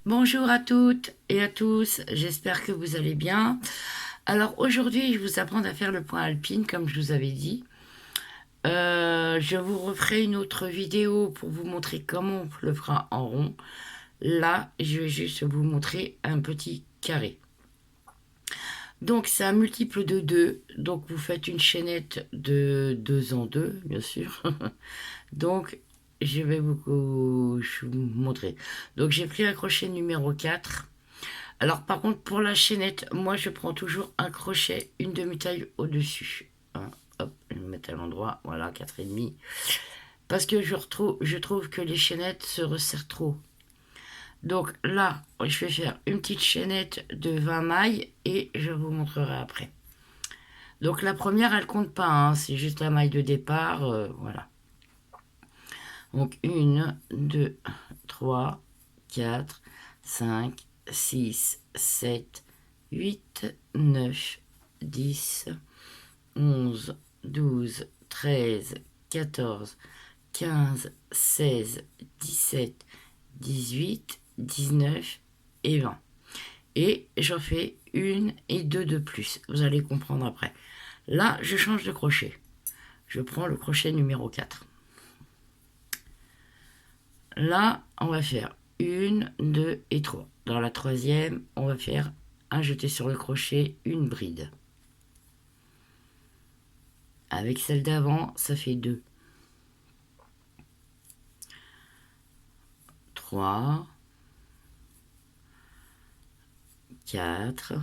Bonjour à toutes et à tous, j'espère que vous allez bien. Alors aujourd'hui, je vous apprends à faire le point alpine comme je vous avais dit. Je vous referai une autre vidéo pour vous montrer comment on le fera en rond. Là, je vais juste vous montrer un petit carré. Donc c'est un multiple de 2, donc vous faites une chaînette de 2 en 2, bien sûr. Donc je vais vous montrer. Donc j'ai pris un crochet numéro 4. Alors par contre pour la chaînette, moi je prends toujours un crochet, une demi-taille au-dessus. Hein, hop, je vais mettre à l'endroit, voilà, 4,5. Parce que je trouve que les chaînettes se resserrent trop. Donc là, je vais faire une petite chaînette de 20 mailles et je vous montrerai après. Donc la première, elle compte pas, hein, c'est juste la maille de départ, voilà. Donc 1, 2, 3, 4, 5, 6, 7, 8, 9, 10, 11, 12, 13, 14, 15, 16, 17, 18, 19 et 20. Et j'en fais une et deux de plus. Vous allez comprendre après. Là, je change de crochet. Je prends le crochet numéro 4. Là, on va faire 1, 2 et 3. Dans la troisième, on va faire un jeté sur le crochet, une bride. Avec celle d'avant, ça fait 2. 3, 4,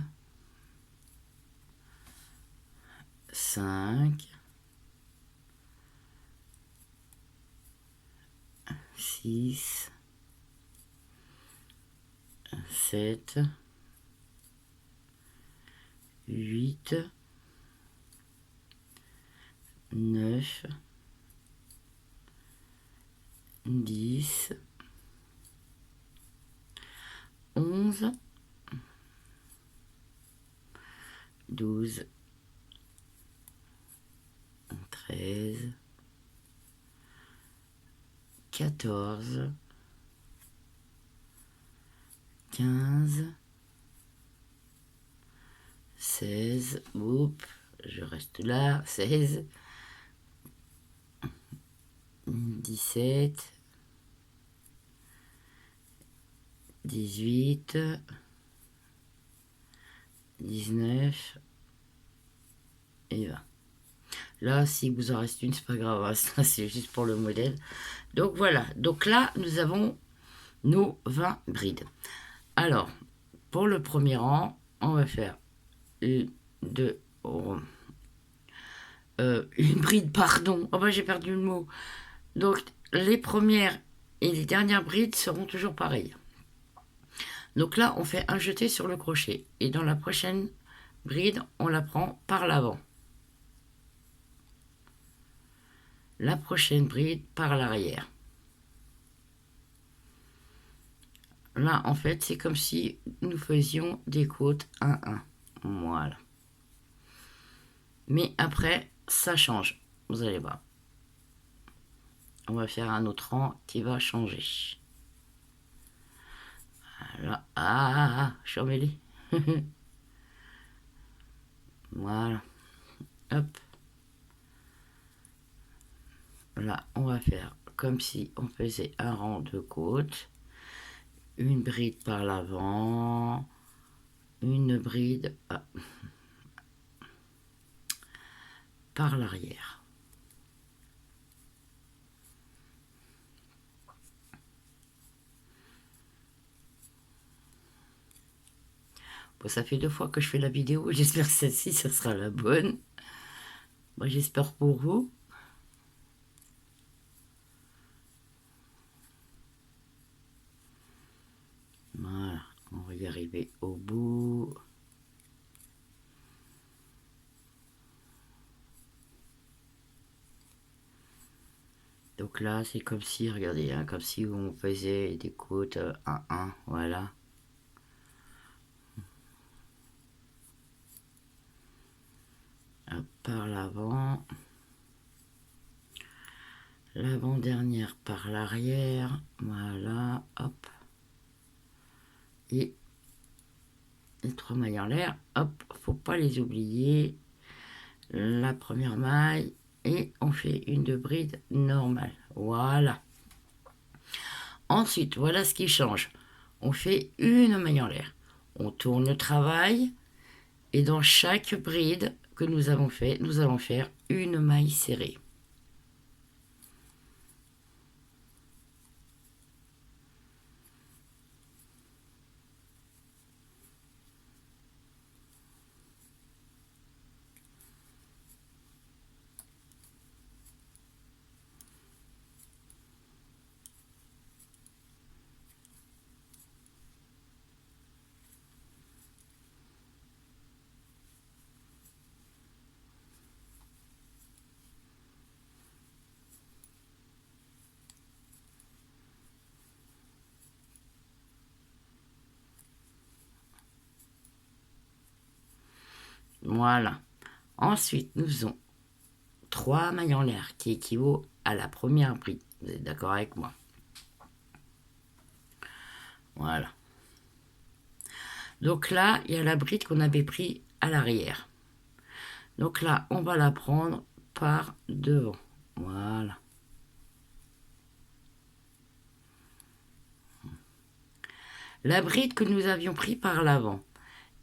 5, 6, 7, 8, 9, 10, 11, 12, 13, 14, 15, 16, oups, je reste là, 16, 17, 18, 19 et 20. Là, si vous en reste une, c'est pas grave, hein, ça c'est juste pour le modèle. Donc voilà, donc là, nous avons nos 20 brides. Alors, pour le premier rang, on va faire une, deux, une bride, pardon. Oh bah j'ai perdu le mot. Donc, les premières et les dernières brides seront toujours pareilles. Donc là, on fait un jeté sur le crochet. Et dans la prochaine bride, on la prend par l'avant. La prochaine bride par l'arrière. Là, en fait, c'est comme si nous faisions des côtes 1-1. Voilà. Mais après, ça change. Vous allez voir. On va faire un autre rang qui va changer. Voilà. Ah, je suis emmêlée. Voilà. Hop. Là, on va faire comme si on faisait un rang de côtes. Une bride par l'avant. Une bride par l'arrière. Bon, ça fait 2 fois que je fais la vidéo. J'espère que celle-ci, ça sera la bonne. Moi, j'espère pour vous. Voilà, on va y arriver au bout. Donc là, c'est comme si, regardez, hein, comme si on faisait des côtes 1-1, voilà. Hop, par l'avant. L'avant-dernière par l'arrière, voilà, hop. Et les 3 mailles en l'air, hop, faut pas les oublier. La première maille et on fait une de bride normale. Voilà. Ensuite, voilà ce qui change. On fait une maille en l'air. On tourne le travail et dans chaque bride que nous avons fait, nous allons faire une maille serrée. Voilà. Ensuite, nous faisons 3 mailles en l'air qui équivaut à la première bride. Vous êtes d'accord avec moi? Voilà. Donc là, il y a la bride qu'on avait pris à l'arrière. Donc là, on va la prendre par devant. Voilà. La bride que nous avions pris par l'avant,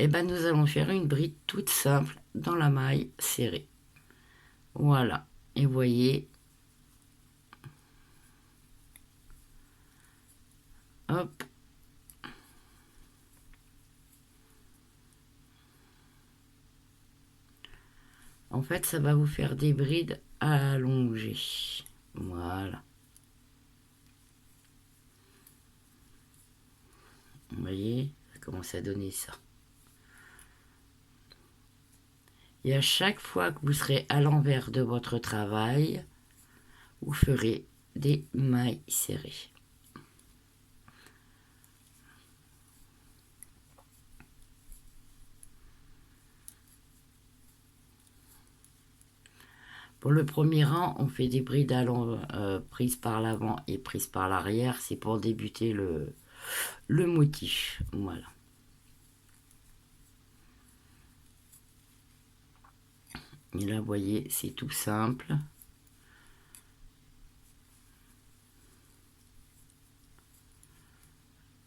eh ben, nous allons faire une bride toute simple dans la maille serrée. Voilà. Et vous voyez, hop. En fait, ça va vous faire des brides allongées. Voilà. Vous voyez, ça commence à donner ça. Et à chaque fois que vous serez à l'envers de votre travail, vous ferez des mailles serrées. Pour le premier rang, on fait des brides prises par l'avant et prises par l'arrière. C'est pour débuter le motif. Voilà. Et là, vous voyez, c'est tout simple.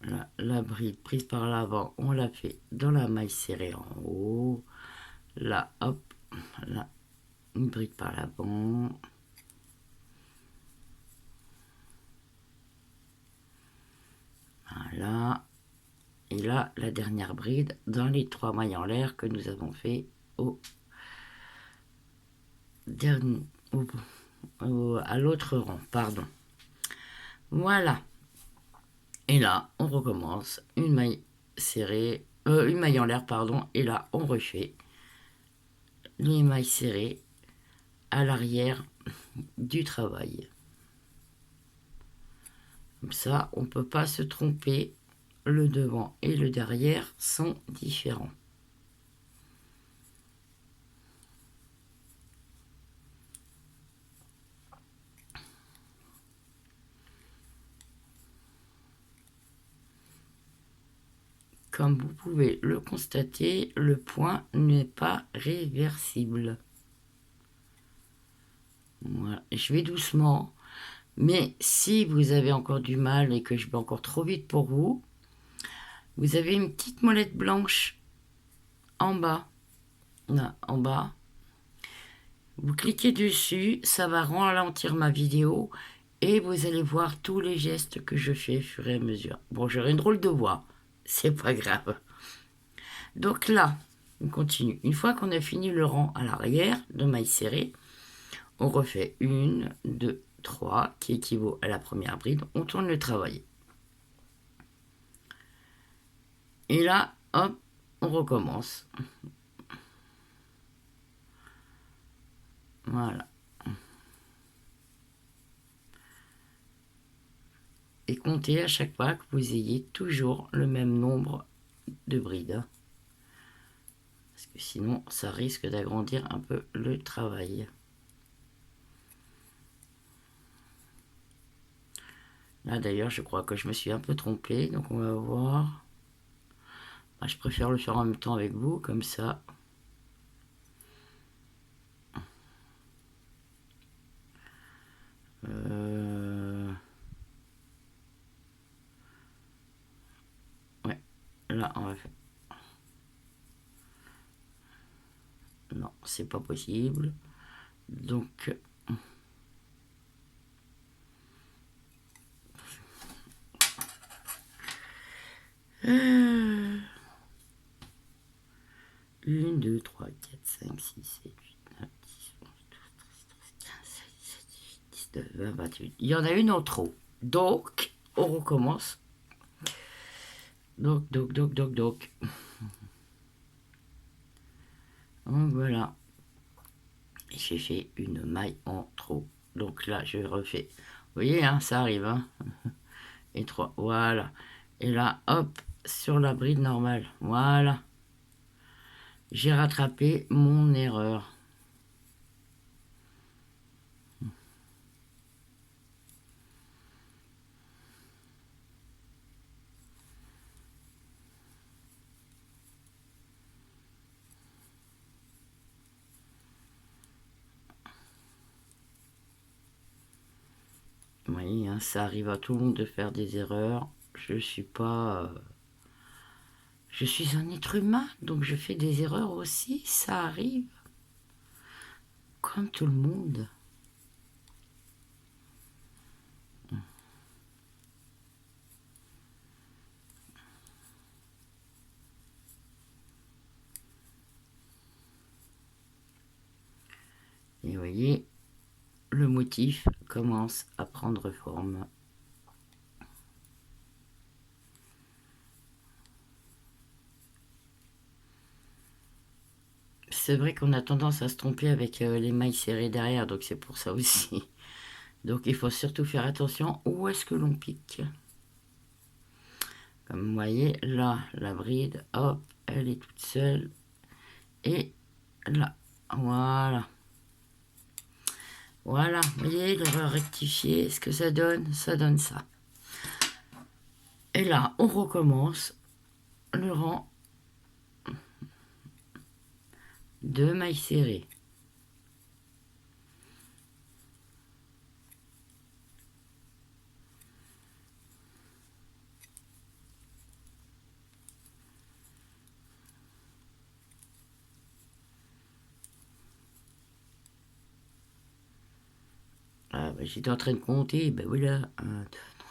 Là, la bride prise par l'avant, on la fait dans la maille serrée en haut. Là, hop, là, une bride par l'avant. Voilà. Et là, la dernière bride dans les 3 mailles en l'air que nous avons fait au dernier, à l'autre rang, pardon. Voilà. Et là, on recommence une maille serrée, une maille en l'air, pardon. Et là, on refait les mailles serrées à l'arrière du travail. Comme ça, on ne peut pas se tromper. Le devant et le derrière sont différents. Comme vous pouvez le constater, le point n'est pas réversible. Voilà. Je vais doucement, mais si vous avez encore du mal et que je vais encore trop vite pour vous, vous avez une petite molette blanche en bas. Là, en bas. Vous cliquez dessus, ça va ralentir ma vidéo et vous allez voir tous les gestes que je fais au fur et à mesure. Bon, j'aurai une drôle de voix, c'est pas grave. Donc là, on continue. Une fois qu'on a fini le rang à l'arrière de mailles serrées, on refait 1, 2, 3 qui équivaut à la première bride. On tourne le travail. Et là, hop, on recommence. Voilà. Et comptez à chaque fois que vous ayez toujours le même nombre de brides. Parce que sinon, ça risque d'agrandir un peu le travail. Là, d'ailleurs, je crois que je me suis un peu trompée. Donc, on va voir. Ah, je préfère le faire en même temps avec vous, comme ça. Ouais, là, on va faire... Non, c'est pas possible. Donc... Euh... 1, 2, 3, 4, 5, 6, 7, 8, 9, 10, 11, 12, 13, 14, 15, 16, 17, 18, 19, 20, 28. Il y en a une en trop. Donc, on recommence. Donc. Donc voilà. J'ai fait une maille en trop. Donc là, je refais. Vous voyez, hein, ça arrive. Hein. Et 3. Voilà. Et là, hop, sur la bride normale. Voilà. J'ai rattrapé mon erreur. Vous voyez, hein, ça arrive à tout le monde de faire des erreurs. Je suis pas... je suis un être humain, donc je fais des erreurs aussi. Ça arrive. Comme tout le monde. Et vous voyez, le motif commence à prendre forme. C'est vrai qu'on a tendance à se tromper avec les mailles serrées derrière, donc c'est pour ça aussi. Donc il faut surtout faire attention où est-ce que l'on pique. Comme vous voyez, là, la bride, hop, elle est toute seule. Et là, voilà. Voilà, vous voyez, l'erreur rectifiée, ce que ça donne ça. Et là, on recommence le rang de mailles serrées. Ah, bah, j'étais en train de compter, ben voilà, 1, 2, 3,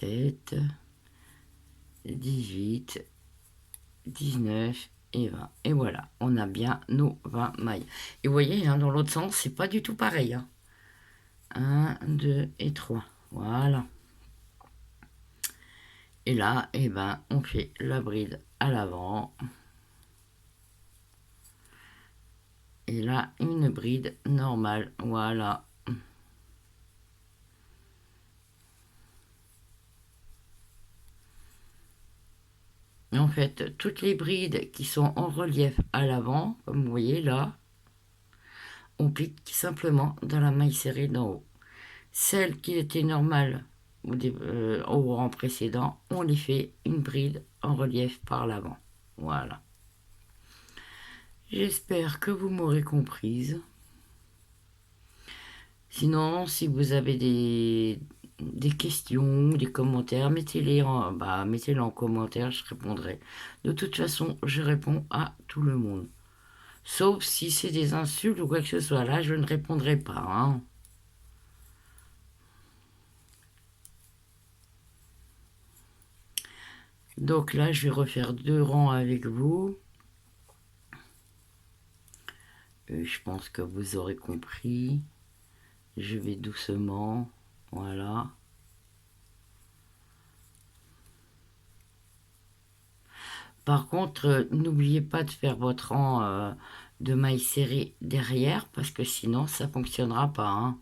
17, 18, 19 et 20. Et voilà, on a bien nos 20 mailles. Et vous voyez, hein, dans l'autre sens, c'est pas du tout pareil. Hein. 1, 2 et 3. Voilà. Et là, eh ben, on fait la bride à l'avant. Et là, une bride normale. Voilà. Et en fait, toutes les brides qui sont en relief à l'avant, comme vous voyez là, on pique simplement dans la maille serrée d'en haut. Celles qui étaient normales au rang précédent, on les fait une bride en relief par l'avant. Voilà. J'espère que vous m'aurez comprise. Sinon, si vous avez des questions, des commentaires, mettez-les en commentaire, je répondrai. De toute façon, je réponds à tout le monde. Sauf si c'est des insultes ou quoi que ce soit. Là, je ne répondrai pas. Hein. Donc là, je vais refaire 2 rangs avec vous. Je pense que vous aurez compris. Je vais doucement. Voilà. Par contre, n'oubliez pas de faire votre rang de mailles serrées derrière, parce que sinon, ça ne fonctionnera pas. Hein.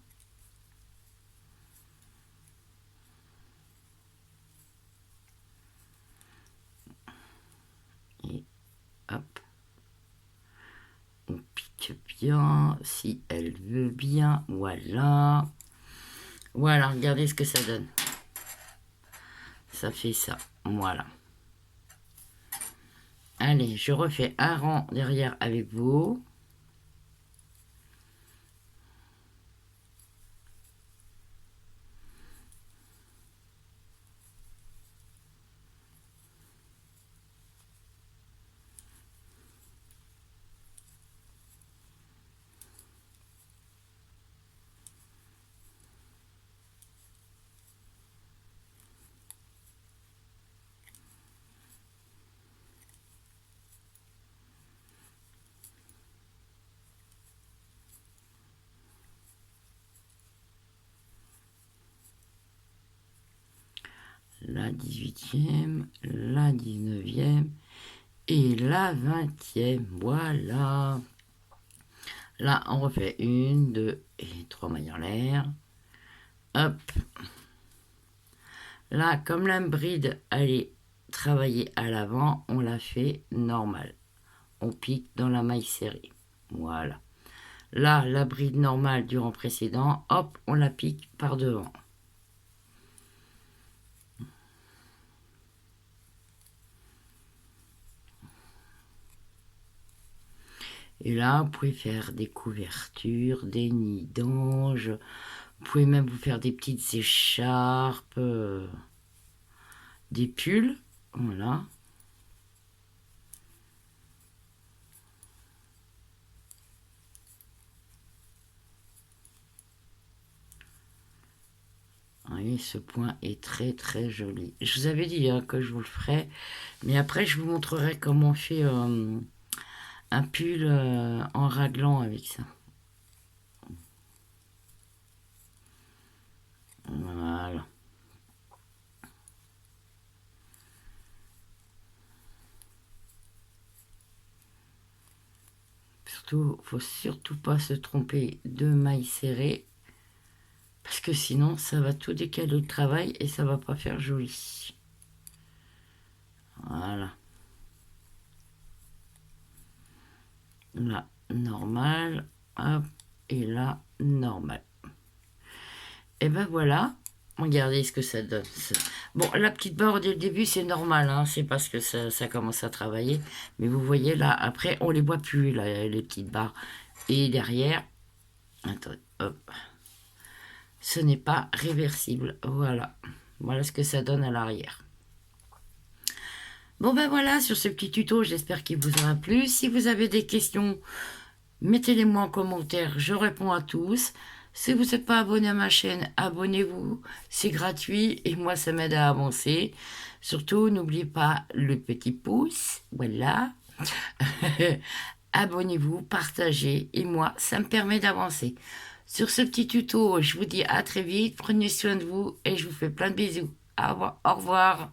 bien, si elle veut bien, voilà. Voilà, regardez ce que ça donne. Ça fait ça, voilà. Allez, je refais un rang derrière avec vous. La 18e, la 19e et la 20e. Voilà. Là, on refait 1, 2 et 3 mailles en l'air. Hop. Là, comme la bride allait travailler à l'avant, on la fait normale. On pique dans la maille serrée. Voilà. Là, la bride normale du rang précédent, hop, on la pique par devant. Et là, vous pouvez faire des couvertures, des nids d'anges. Vous pouvez même vous faire des petites écharpes, des pulls. Voilà. Vous voyez, ce point est très très joli. Je vous avais dit que je vous le ferai. Mais après, je vous montrerai comment on fait un pull en raglan avec ça. Voilà. Surtout, faut surtout pas se tromper de mailles serrées. Parce que sinon, ça va tout décaler le travail et ça va pas faire joli. Voilà. Là, normal. Hop. Et là, normal. Et ben voilà. Regardez ce que ça donne. Bon, la petite barre dès le début, c'est normal. Hein, c'est parce que ça commence à travailler. Mais vous voyez là, après, on les voit plus, là, les petites barres. Et derrière, attendez, hop. Ce n'est pas réversible. Voilà. Voilà ce que ça donne à l'arrière. Bon ben voilà, sur ce petit tuto, j'espère qu'il vous aura plu. Si vous avez des questions, mettez-les moi en commentaire, je réponds à tous. Si vous n'êtes pas abonné à ma chaîne, abonnez-vous, c'est gratuit et moi ça m'aide à avancer. Surtout, n'oubliez pas le petit pouce, voilà. Abonnez-vous, partagez et moi ça me permet d'avancer. Sur ce petit tuto, je vous dis à très vite, prenez soin de vous et je vous fais plein de bisous. Au revoir.